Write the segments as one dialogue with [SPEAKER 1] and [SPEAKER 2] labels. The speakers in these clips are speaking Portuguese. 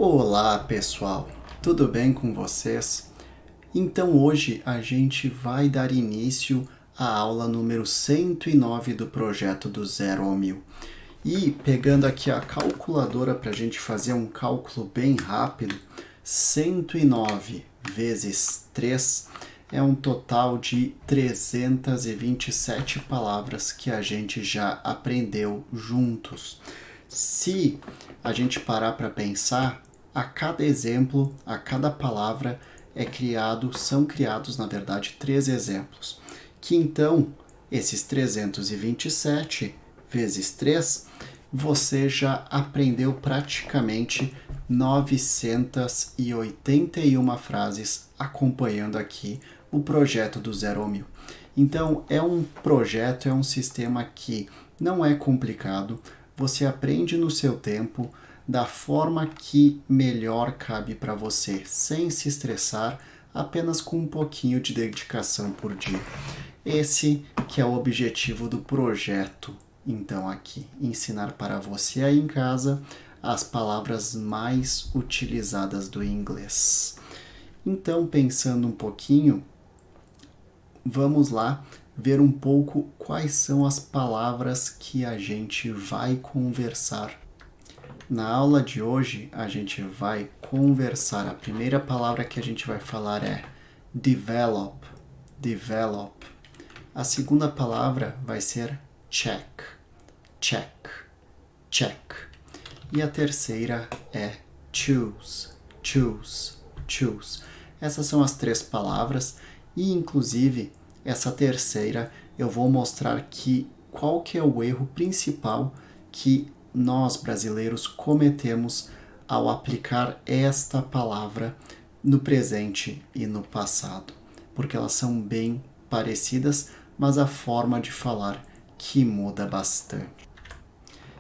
[SPEAKER 1] Olá pessoal, tudo bem com vocês? Então hoje a gente vai dar início à aula número 109 do projeto do 0 ao 1000. E pegando aqui a calculadora para a gente fazer um cálculo bem rápido, 109 vezes 3 é um total de 327 palavras que a gente já aprendeu juntos. Se a gente parar para pensar, a cada exemplo, a cada palavra são criados, na verdade, 3 exemplos. Que então, esses 327 vezes 3, você já aprendeu praticamente 981 frases acompanhando aqui o projeto do 0 ao 1000. Então, é um projeto, é um sistema que não é complicado, você aprende no seu tempo, da forma que melhor cabe para você, sem se estressar, apenas com um pouquinho de dedicação por dia. Esse que é o objetivo do projeto, então aqui, ensinar para você aí em casa as palavras mais utilizadas do inglês. Então, pensando um pouquinho, vamos lá ver um pouco quais são as palavras que a gente vai conversar. Na aula de hoje, a gente vai conversar. A primeira palavra que a gente vai falar é develop, develop. A segunda palavra vai ser check, check, check. E a terceira é choose, choose, choose. Essas são as 3 palavras e, inclusive, essa terceira eu vou mostrar qual que é o erro principal que nós brasileiros cometemos ao aplicar esta palavra no presente e no passado, porque elas são bem parecidas, mas a forma de falar que muda bastante.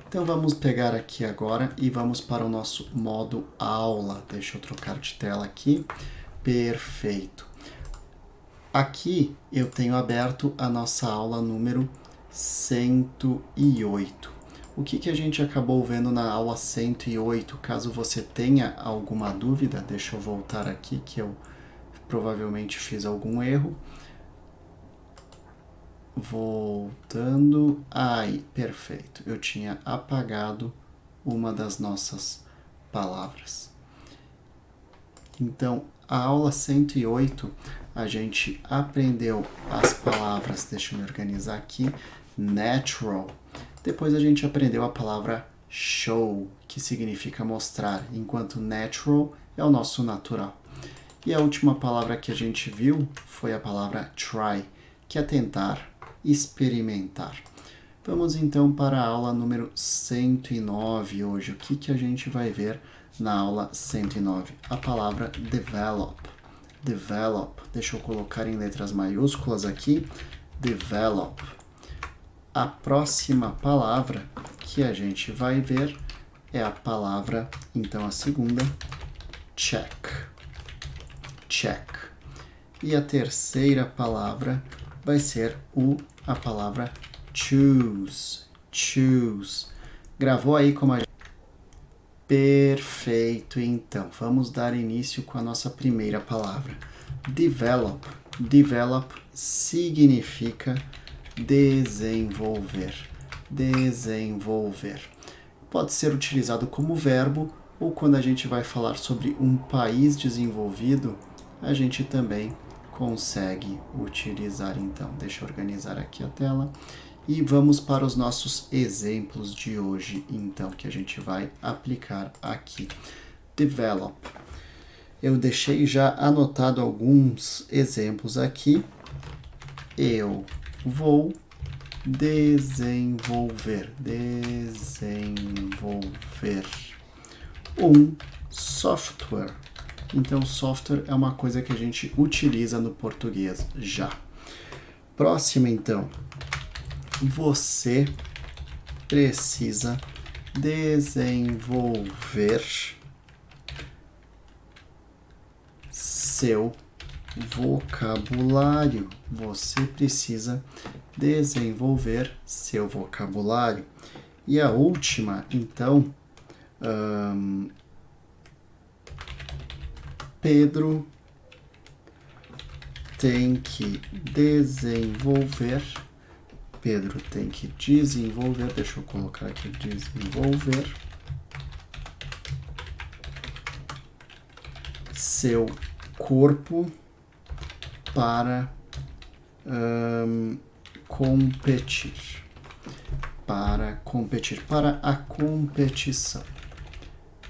[SPEAKER 1] Então vamos pegar aqui agora e vamos para o nosso modo aula. Deixa eu trocar de tela aqui. Perfeito. Aqui eu tenho aberto a nossa aula número 108. O que a gente acabou vendo na aula 108? Caso você tenha alguma dúvida, deixa eu voltar aqui que eu provavelmente fiz algum erro. Voltando. Aí, perfeito. Eu tinha apagado uma das nossas palavras. Então, a aula 108, a gente aprendeu as palavras, deixa eu me organizar aqui, natural. Depois a gente aprendeu a palavra show, que significa mostrar, enquanto natural é o nosso natural. E a última palavra que a gente viu foi a palavra try, que é tentar, experimentar. Vamos então para a aula número 109 hoje. O que a gente vai ver na aula 109? A palavra develop. Develop. Deixa eu colocar em letras maiúsculas aqui. Develop. A próxima palavra que a gente vai ver é a palavra, então a segunda, check. Check. E a terceira palavra vai ser a palavra choose. Choose. Gravou aí como a gente... Perfeito, então. Vamos dar início com a nossa primeira palavra. Develop. Develop significa desenvolver. Desenvolver. Pode ser utilizado como verbo ou quando a gente vai falar sobre um país desenvolvido, a gente também consegue utilizar. Então, deixa eu organizar aqui a tela e vamos para os nossos exemplos de hoje, então, que a gente vai aplicar aqui. Develop. Eu deixei já anotado alguns exemplos aqui. Eu vou desenvolver um software. Então, software é uma coisa que a gente utiliza no português já. Próximo, então. Você precisa desenvolver seu vocabulário. Você precisa desenvolver seu vocabulário. E a última, então, Pedro tem que desenvolver. Pedro tem que desenvolver. Deixa eu colocar aqui, desenvolver seu corpo para competir. Para competir. Para a competição.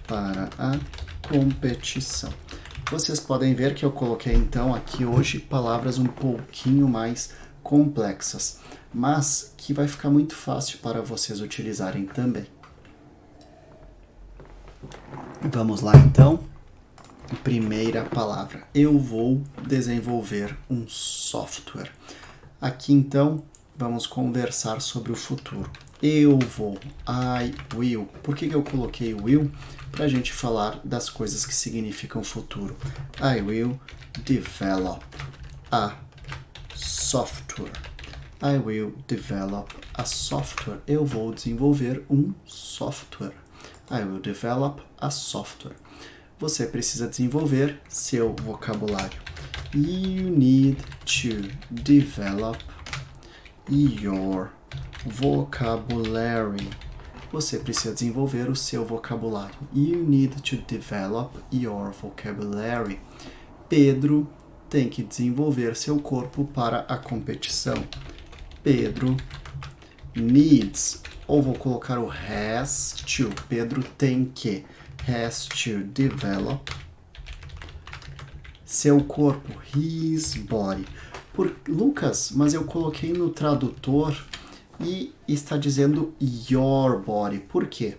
[SPEAKER 1] Para a competição. Vocês podem ver que eu coloquei então aqui hoje palavras um pouquinho mais complexas, mas que vai ficar muito fácil para vocês utilizarem também. Vamos lá então. Primeira palavra. Eu vou desenvolver um software. Aqui então vamos conversar sobre o futuro. Eu vou. I will. Por que eu coloquei will? Para a gente falar das coisas que significam futuro. I will develop a software. I will develop a software. Eu vou desenvolver um software. I will develop a software. Você precisa desenvolver seu vocabulário. You need to develop your vocabulary. Você precisa desenvolver o seu vocabulário. You need to develop your vocabulary. Pedro tem que desenvolver seu corpo para a competição. Pedro needs, ou vou colocar o has to. Pedro tem que, has to develop seu corpo, his body. Lucas, mas eu coloquei no tradutor e está dizendo your body. Por quê?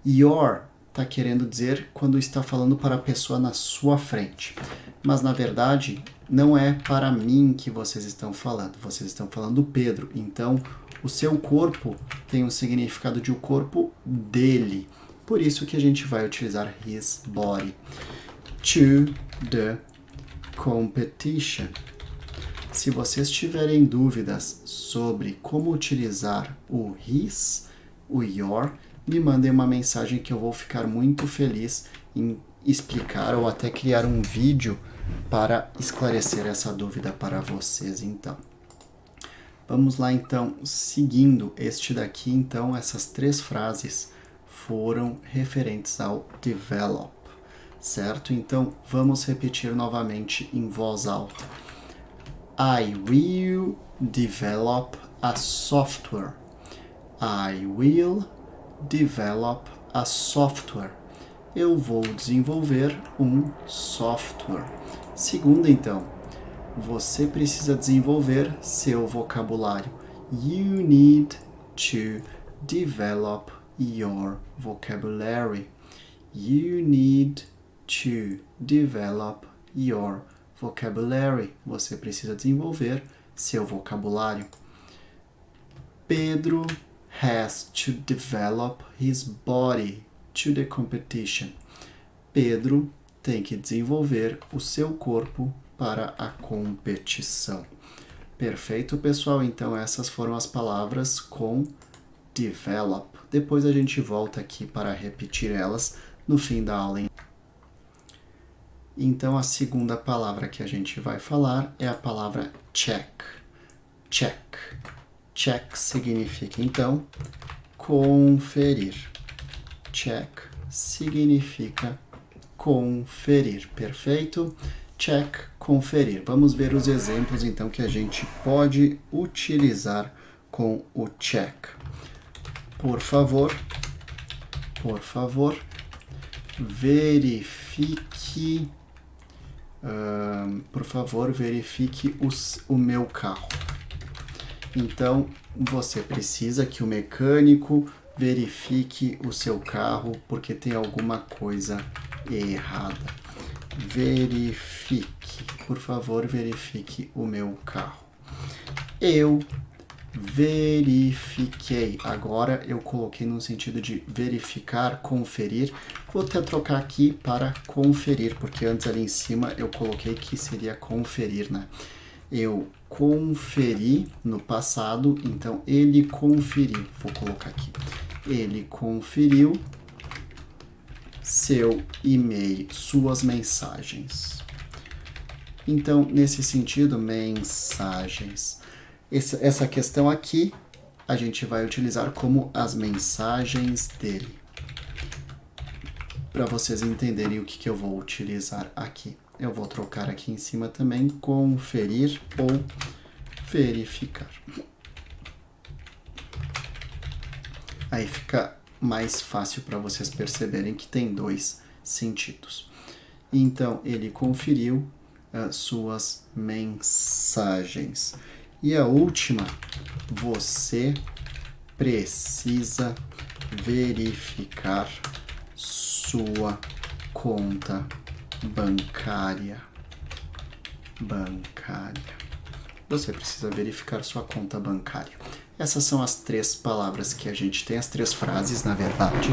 [SPEAKER 1] Your está querendo dizer quando está falando para a pessoa na sua frente. Mas, na verdade, não é para mim que vocês estão falando. Vocês estão falando do Pedro. Então, o seu corpo tem um significado de o corpo dele. Por isso que a gente vai utilizar his body. To the competition. Se vocês tiverem dúvidas sobre como utilizar o his, o your, me mandem uma mensagem que eu vou ficar muito feliz em explicar ou até criar um vídeo para esclarecer essa dúvida para vocês, então. Vamos lá, então, seguindo este daqui, então, essas 3 frases foram referentes ao develop, certo? Então, vamos repetir novamente em voz alta. I will develop a software. I will develop a software. Eu vou desenvolver um software. Segunda, então, você precisa desenvolver seu vocabulário. You need to develop your vocabulary. You need to develop your vocabulary. Você precisa desenvolver seu vocabulário. Pedro has to develop his body to the competition. Pedro tem que desenvolver o seu corpo para a competição. Perfeito, pessoal? Então essas foram as palavras com develop. Depois a gente volta aqui para repetir elas no fim da aula. Então a segunda palavra que a gente vai falar é a palavra check. Check. Check significa, então, conferir. Check significa conferir. Perfeito? Check, conferir. Vamos ver os exemplos, então, que a gente pode utilizar com o check. Por favor, verifique o meu carro. Então, você precisa que o mecânico verifique o seu carro porque tem alguma coisa errada. Verifique. Por favor, verifique o meu carro. Eu verifiquei. Agora eu coloquei no sentido de verificar, conferir. Vou até trocar aqui para conferir, porque antes ali em cima eu coloquei que seria conferir, né? Eu conferi no passado, então ele conferiu. Vou colocar aqui. Ele conferiu seu e-mail, suas mensagens. Então, nesse sentido, mensagens. Essa questão aqui, a gente vai utilizar como as mensagens dele. Para vocês entenderem o que eu vou utilizar aqui. Eu vou trocar aqui em cima também, conferir ou verificar. Aí fica mais fácil para vocês perceberem que tem dois sentidos. Então, ele conferiu suas mensagens. E a última, você precisa verificar sua conta bancária. Você precisa verificar sua conta bancária. Essas são as 3 palavras que a gente tem, as 3 frases, na verdade,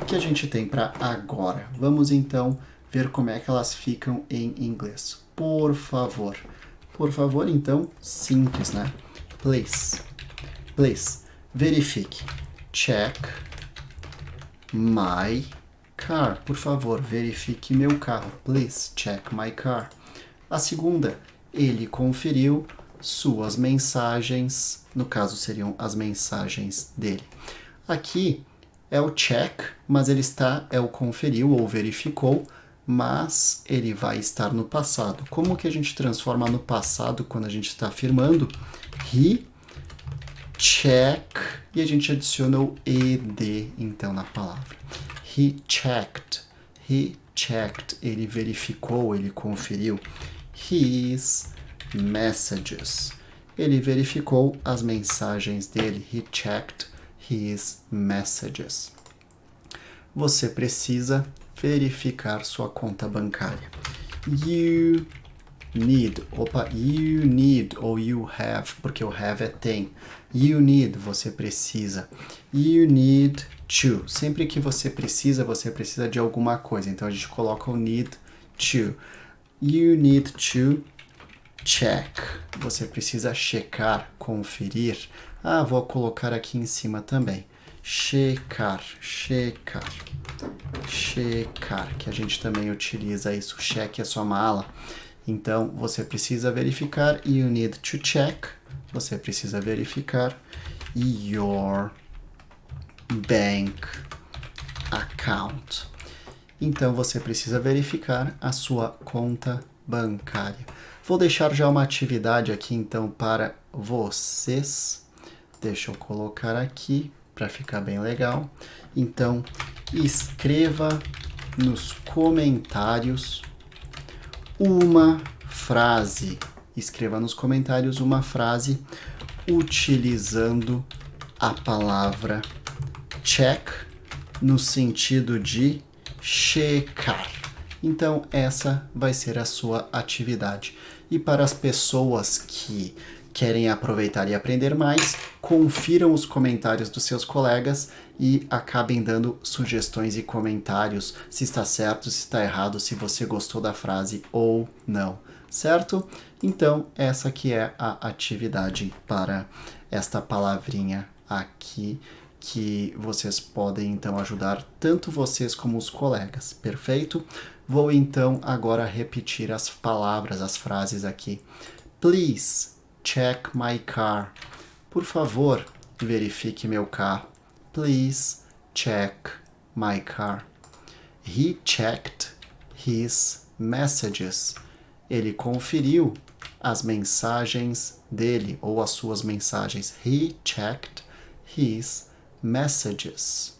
[SPEAKER 1] que a gente tem para agora. Vamos então ver como é que elas ficam em inglês. Por favor. Por favor, então, simples, né? Please. Please. Verifique. Check my car. Por favor, verifique meu carro. Please check my car. A segunda, ele conferiu suas mensagens, no caso seriam as mensagens dele. Aqui é o check, mas ele é o conferiu ou verificou, mas ele vai estar no passado. Como que a gente transforma no passado quando a gente está afirmando? He check, e a gente adiciona o ed, então, na palavra. He checked, ele verificou, ele conferiu. His messages, ele verificou as mensagens dele. He checked his messages. Você precisa verificar sua conta bancária. You need, ou you have, porque o have é tem. You need, você precisa. You need to, sempre que você precisa de alguma coisa, então a gente coloca o need to. You need to check, você precisa checar, conferir. Vou colocar aqui em cima também. Checar, que a gente também utiliza isso. Cheque a sua mala. Então, você precisa verificar. You need to check. Você precisa verificar your bank account. Então, você precisa verificar a sua conta bancária. Vou deixar já uma atividade aqui, então, para vocês. Deixa eu colocar aqui para ficar bem legal. Então, escreva nos comentários uma frase. Escreva nos comentários uma frase utilizando a palavra check no sentido de checar. Então, essa vai ser a sua atividade. E para as pessoas que querem aproveitar e aprender mais, confiram os comentários dos seus colegas e acabem dando sugestões e comentários se está certo, se está errado, se você gostou da frase ou não, certo? Então, essa aqui é a atividade para esta palavrinha aqui, que vocês podem então ajudar tanto vocês como os colegas, perfeito? Vou então agora repetir as palavras, as frases aqui. Please check my car. Por favor, verifique meu carro. Please check my car. He checked his messages. Ele conferiu as mensagens dele ou as suas mensagens. He checked his messages.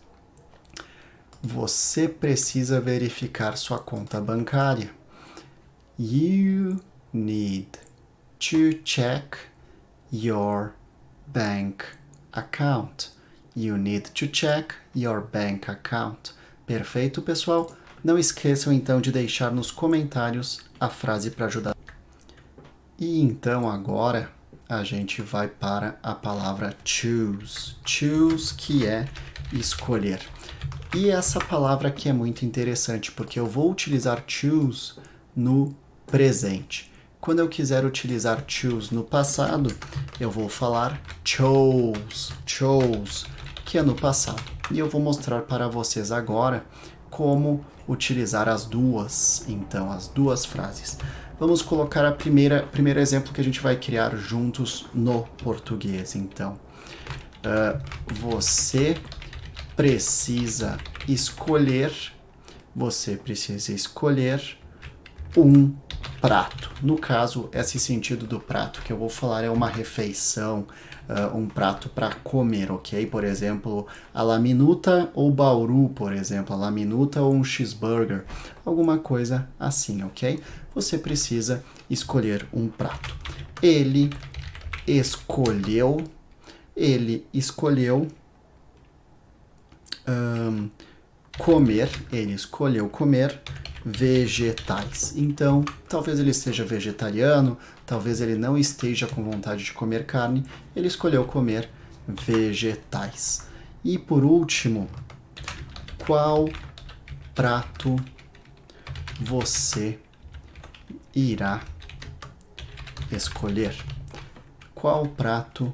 [SPEAKER 1] Você precisa verificar sua conta bancária. You need to check your bank account. You need to check your bank account. Perfeito, pessoal? Não esqueçam então de deixar nos comentários a frase para ajudar. E então agora a gente vai para a palavra choose. Choose, que é escolher. E essa palavra aqui é muito interessante, porque eu vou utilizar choose no presente. Quando eu quiser utilizar choose no passado, eu vou falar chose, que é no passado. E eu vou mostrar para vocês agora como utilizar as duas, então, as duas frases. Vamos colocar a primeiro exemplo que a gente vai criar juntos no português, então. Você precisa escolher um prato. No caso, esse sentido do prato que eu vou falar é uma refeição, um prato para comer, ok? Por exemplo, a la minuta ou bauru, por exemplo, a la minuta ou um cheeseburger, alguma coisa assim, ok? Você precisa escolher um prato. Ele escolheu comer vegetais. Então, talvez ele seja vegetariano, talvez ele não esteja com vontade de comer carne, ele escolheu comer vegetais. E por último, qual prato você irá escolher? Qual prato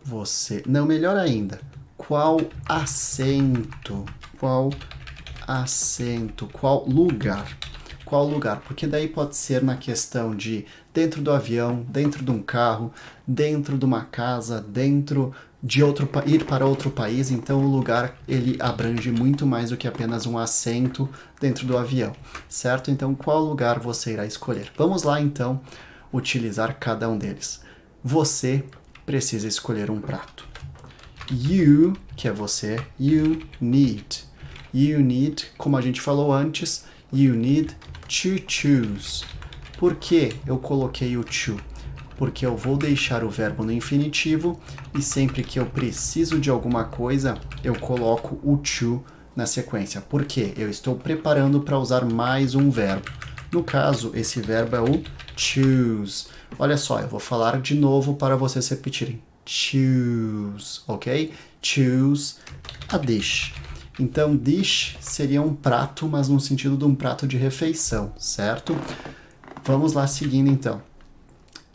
[SPEAKER 1] você... Não, melhor ainda, qual lugar, porque daí pode ser na questão de dentro do avião, dentro de um carro, dentro de uma casa, dentro de ir para outro país, então o lugar ele abrange muito mais do que apenas um assento dentro do avião, certo? Então qual lugar você irá escolher? Vamos lá então utilizar cada um deles. Você precisa escolher um prato. You, que é você, you need, como a gente falou antes, you need to choose. Por que eu coloquei o to? Porque eu vou deixar o verbo no infinitivo e sempre que eu preciso de alguma coisa, eu coloco o to na sequência. Por quê? Eu estou preparando para usar mais um verbo. No caso, esse verbo é o choose. Olha só, eu vou falar de novo para vocês repetirem. Choose, ok? Choose a dish. Então, dish seria um prato, mas no sentido de um prato de refeição, certo? Vamos lá seguindo então.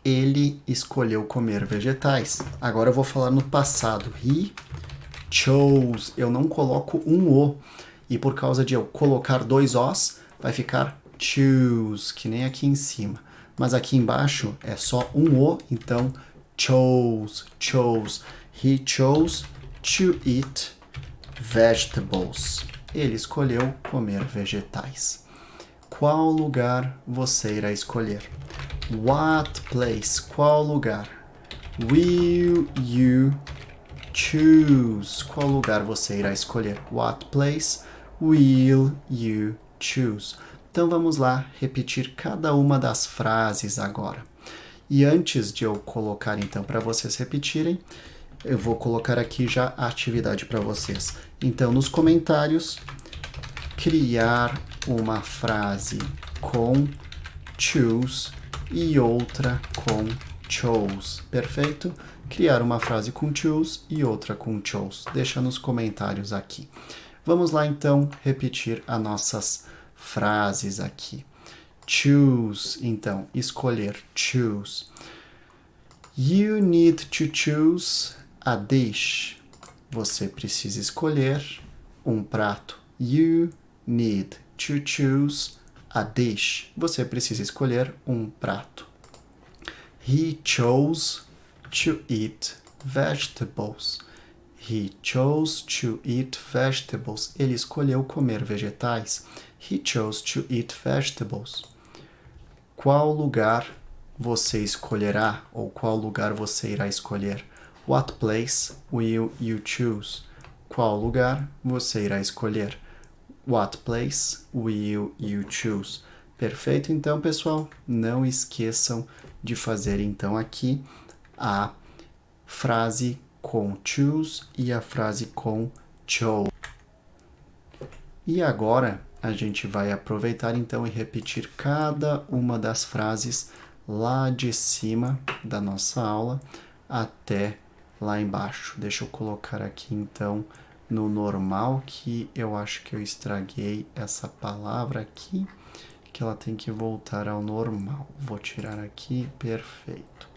[SPEAKER 1] Ele escolheu comer vegetais. Agora eu vou falar no passado. He chose. Eu não coloco um O. E por causa de eu colocar dois Os, vai ficar choose, que nem aqui em cima. Mas aqui embaixo é só um O, então chose. He chose to eat vegetables. Ele escolheu comer vegetais. Qual lugar você irá escolher? What place? Qual lugar? Will you choose? Qual lugar você irá escolher? What place will you choose? Então vamos lá repetir cada uma das frases agora. E antes de eu colocar então para vocês repetirem, eu vou colocar aqui já a atividade para vocês. Então nos comentários, criar uma frase com choose e outra com chose. Perfeito? Criar uma frase com choose e outra com chose. Deixa nos comentários aqui. Vamos lá então repetir as nossas frases aqui. Choose, então, escolher, choose. You need to choose a dish. Você precisa escolher um prato. You need to choose a dish. Você precisa escolher um prato. He chose to eat vegetables. He chose to eat vegetables. Ele escolheu comer vegetais. He chose to eat vegetables. Qual lugar você escolherá ou qual lugar você irá escolher? What place will you choose? Qual lugar você irá escolher? What place will you choose? Perfeito, então, pessoal. Não esqueçam de fazer, então, aqui a frase com choose e a frase com chose. E agora a gente vai aproveitar, então, e repetir cada uma das frases lá de cima da nossa aula até lá embaixo. Deixa eu colocar aqui, então, no normal, que eu acho que eu estraguei essa palavra aqui, que ela tem que voltar ao normal. Vou tirar aqui, perfeito.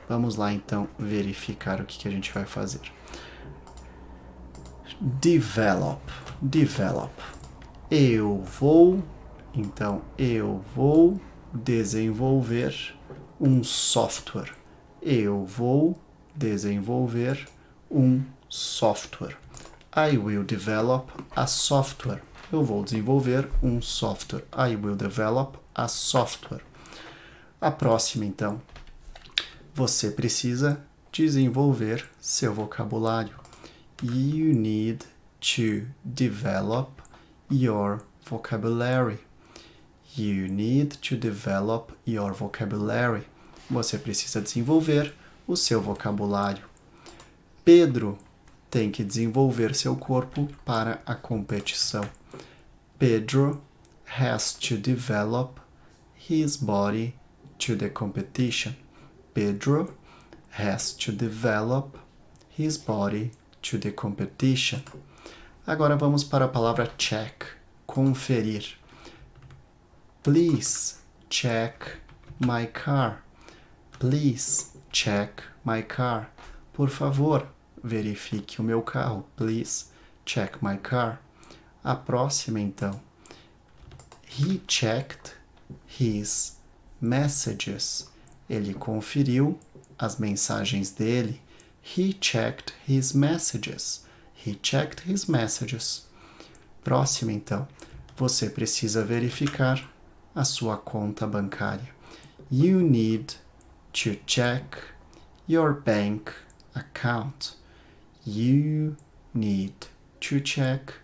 [SPEAKER 1] Vamos lá, então, verificar o que a gente vai fazer. Develop. Eu vou, então, eu vou desenvolver um software. Eu vou desenvolver um software. I will develop a software. Eu vou desenvolver um software. I will develop a software. A próxima, então. Você precisa desenvolver seu vocabulário. You need to develop your vocabulary. You need to develop your vocabulary. Você precisa desenvolver o seu vocabulário. Pedro tem que desenvolver seu corpo para a competição. Pedro has to develop his body to the competition. Pedro has to develop his body to the competition. Agora vamos para a palavra check, conferir. Please check my car. Please check my car. Por favor, verifique o meu carro. Please check my car. A próxima, então. He checked his messages. Ele conferiu as mensagens dele. He checked his messages. He checked his messages. Próximo, então. Você precisa verificar a sua conta bancária. You need to check your bank account. You need to check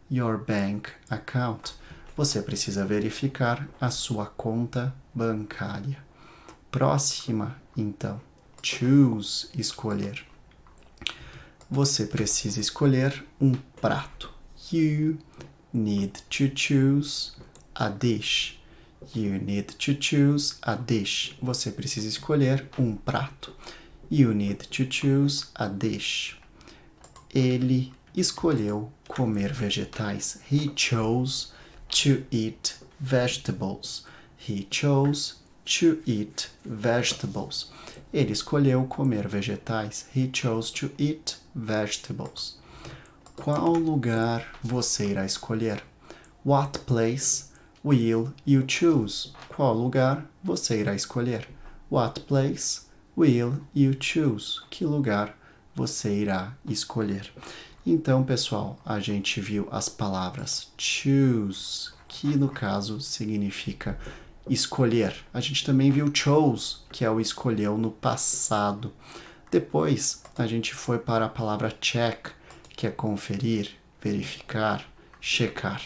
[SPEAKER 1] your bank account. Você precisa verificar a sua conta bancária. Próxima, então. Choose, escolher. Você precisa escolher um prato. You need to choose a dish. You need to choose a dish. Você precisa escolher um prato. You need to choose a dish. Ele escolheu comer vegetais. He chose to eat vegetables. He chose to eat vegetables. Ele escolheu comer vegetais. He chose to eat vegetables. Qual lugar você irá escolher? What place will you choose? Qual lugar você irá escolher? What place will you choose? Que lugar você irá escolher? Então, pessoal, a gente viu as palavras choose, que no caso significa escolher. A gente também viu chose, que é o escolheu no passado. Depois, a gente foi para a palavra check, que é conferir, verificar, checar.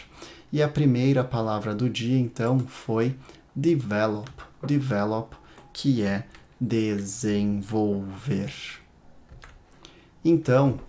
[SPEAKER 1] E a primeira palavra do dia, então, foi develop. Develop, que é desenvolver. Então,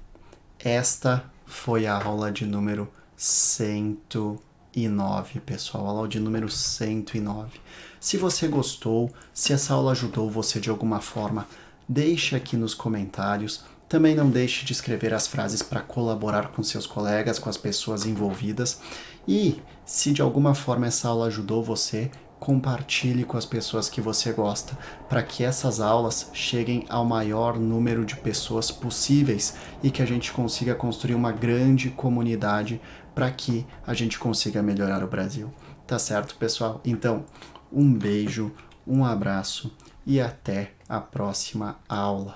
[SPEAKER 1] esta foi a aula de número 109, pessoal. Aula de número 109. Se você gostou, se essa aula ajudou você de alguma forma, deixe aqui nos comentários. Também não deixe de escrever as frases para colaborar com seus colegas, com as pessoas envolvidas. E, se de alguma forma essa aula ajudou você, compartilhe com as pessoas que você gosta, para que essas aulas cheguem ao maior número de pessoas possíveis e que a gente consiga construir uma grande comunidade para que a gente consiga melhorar o Brasil. Tá certo, pessoal? Então, um beijo, um abraço e até a próxima aula.